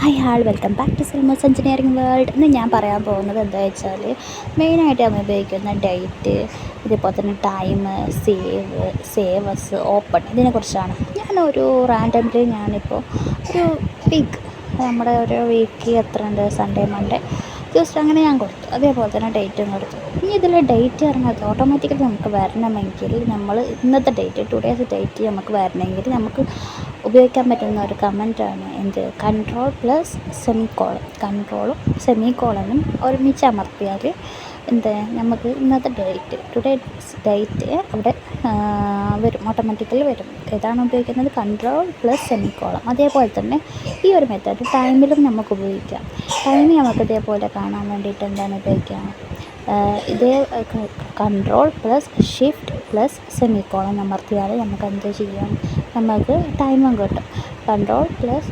Hi all welcome back to Silmos engineering world. ഇന്ന് ഞാൻ പറയാൻ പോകുന്നത് എന്താ വെച്ചാൽ മെയിനായിട്ട് നമ്മൾ ഉപയോഗിക്കുന്ന ഡേറ്റ്, ഇതേപോലെ തന്നെ ടൈം, സേവസ്, ഓപ്പൺ ഇതിനെക്കുറിച്ചാണ്. ഞാനൊരു റാൻഡംലി ഞാനിപ്പോൾ ഒരു വീക്ക് നമ്മുടെ ഒരു വീക്ക് എത്ര ഉണ്ട്, സൺഡേ മൺഡേ ജസ്റ്റ് അങ്ങനെ ഞാൻ കൊടുത്തു. അതേപോലെ തന്നെ ഡേറ്റും കൊടുത്തു. ഇനി ഇതിൽ ഡേറ്റ് പറഞ്ഞത് ഓട്ടോമാറ്റിക്കലി നമുക്ക് വരണമെങ്കിൽ നമ്മൾ ഇന്നത്തെ ഡേറ്റ് ടുഡേസ് ഡേറ്റ് നമുക്ക് വരണമെങ്കിൽ നമുക്ക് ഉപയോഗിക്കാൻ പറ്റുന്ന ഒരു കമൻറ്റാണ് എന്ത്, കൺട്രോൾ പ്ലസ് സെമിക്കോളൻ. കൺട്രോളും സെമിക്കോളനും ഒരുമിച്ച് അമർത്തിയാൽ എന്ത് നമുക്ക് ഇന്നത്തെ ഡേറ്റ് ടുഡേസ് ഡേറ്റ് അവിടെ വരും, ഓട്ടോമാറ്റിക്കലി വരും. ഏതാണ് ഉപയോഗിക്കുന്നത്? Control plus semicolon. അതേപോലെ തന്നെ ഈ ഒരു മെത്തേഡ് ടൈമിലും നമുക്ക് ഉപയോഗിക്കാം. ടൈം നമുക്ക് ഇതേപോലെ കാണാൻ വേണ്ടിയിട്ട് എന്താണ് ഉപയോഗിക്കുക? ഇതേ control plus shift plus semicolon അമർത്തിയാൽ നമുക്ക് എന്ത് ചെയ്യാം? നമുക്ക് ടൈമും കിട്ടും. Control plus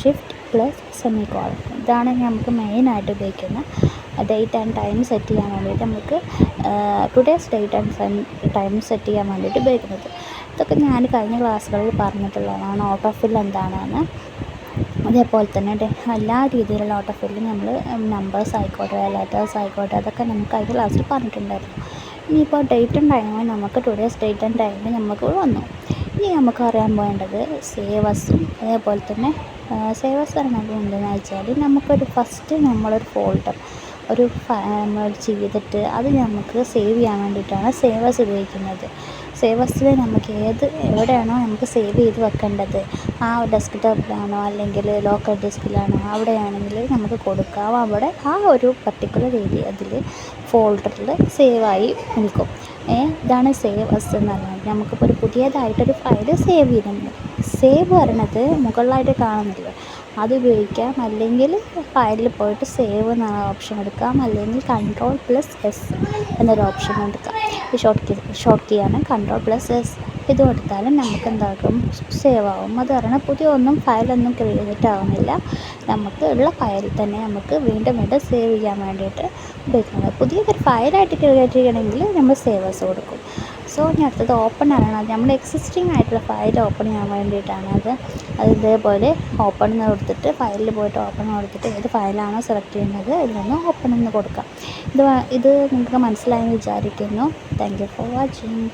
shift plus semicolon ഇതാണ് നമുക്ക് മെയിനായിട്ട് ഉപയോഗിക്കുന്ന ഡേറ്റ് ആൻഡ് ടൈം സെറ്റ് ചെയ്യാൻ വേണ്ടിയിട്ട് നമുക്ക് today's date and time set ചെയ്യാൻ വേണ്ടിയിട്ട് ഉപയോഗിക്കുന്നത്. ഇതൊക്കെ ഞാൻ കഴിഞ്ഞ ക്ലാസ്സുകളിൽ പറഞ്ഞിട്ടുള്ളതാണ്. ഓട്ടോ ഫിൽ എന്താണെന്ന്, അതേപോലെ തന്നെ എല്ലാ രീതിയിലുള്ള ഓട്ടോ ഫില്ലും നമ്മൾ നമ്പേഴ്സ് ആയിക്കോട്ടെ, ലെറ്റേഴ്സ് ആയിക്കോട്ടെ, അതൊക്കെ നമുക്ക് കഴിഞ്ഞ ക്ലാസ്സിൽ പറഞ്ഞിട്ടുണ്ടായിരുന്നു. ഇനിയിപ്പോൾ ഡേറ്റും ടൈമും നമുക്ക് ടുഡേസ് ഡേറ്റ് ആൻഡ് ടൈം നമുക്ക് വന്നു. ഇനി നമുക്ക് അറിയാൻ പോകേണ്ടത് സേവസും. അതേപോലെ തന്നെ സേവസ് പറയുന്നത് എന്തെന്ന് വെച്ചാൽ നമുക്കൊരു ഫസ്റ്റ് നമ്മളൊരു ഫോൾഡർ നമ്മൾ ചെയ്തിട്ട് അത് നമുക്ക് സേവ് ചെയ്യാൻ വേണ്ടിയിട്ടാണ് സേവസ് ഉപയോഗിക്കുന്നത്. സേവസിൽ നമുക്ക് എവിടെയാണോ നമുക്ക് സേവ് ചെയ്ത് വെക്കേണ്ടത്, ആ ഡെസ്ക് ടോപ്പിലാണോ അല്ലെങ്കിൽ ലോക്കൽ ഡിസ്കിലാണോ, അവിടെയാണെങ്കിൽ നമുക്ക് കൊടുക്കാം. അവിടെ ആ ഒരു പർട്ടിക്കുലർ ഏരിയ അതിൽ ഫോൾഡറിൽ സേവായി നിൽക്കും. ഇതാണ് സേവസ് എന്ന് പറയുന്നത്. നമുക്കിപ്പോൾ ഒരു പുതിയതായിട്ടൊരു ഫയൽ സേവ് ചെയ്യുന്നുണ്ട്. സേവ് പറയണത് മുകളിലായിട്ട് കാണുന്നില്ല, അത് ഉപയോഗിക്കാം. അല്ലെങ്കിൽ ഫയലിൽ പോയിട്ട് സേവ് എന്ന ഓപ്ഷൻ എടുക്കാം, അല്ലെങ്കിൽ കൺട്രോൾ പ്ലസ് എസ് എന്നൊരു ഓപ്ഷൻ എടുക്കാം. ഈ ഷോർട്ട് കീ ആണ് കൺട്രോൾ പ്ലസ് എസ്. ഇത് കൊടുത്താലും നമുക്ക് എന്താക്കും? സേവ് ആവും. അത് പറഞ്ഞാൽ പുതിയ ഫയലൊന്നും ക്രിയേറ്റ് ആവുന്നില്ല. നമുക്ക് ഉള്ള ഫയലിൽ തന്നെ നമുക്ക് വീണ്ടും സേവ് ചെയ്യാൻ വേണ്ടിയിട്ട് ഉപയോഗിക്കുന്നത്. പുതിയതൊരു ഫയലായിട്ട് ക്രിയേറ്റ് ചെയ്യണമെങ്കിൽ നമ്മൾ സേവേഴ്സ് കൊടുക്കും. സോ ഇനി അടുത്തത് ഓപ്പൺ ആണ്. നമ്മൾ എക്സിസ്റ്റിംഗ് ആയിട്ടുള്ള ഫയൽ ഓപ്പൺ ചെയ്യാൻ വേണ്ടിയിട്ടാണ് അത് ഇതേപോലെ ഓപ്പൺ എന്ന് കൊടുത്തിട്ട് ഫയലിൽ പോയിട്ട് ഓപ്പൺ കൊടുത്തിട്ട് ഏത് ഫയലാണോ സെലക്ട് ചെയ്യുന്നത് ഇതിലൊന്ന് ഓപ്പൺ എന്ന് കൊടുക്കാം. ഇത് നിങ്ങൾക്ക് മനസ്സിലായെന്ന് വിചാരിക്കുന്നു. Thank you for watching.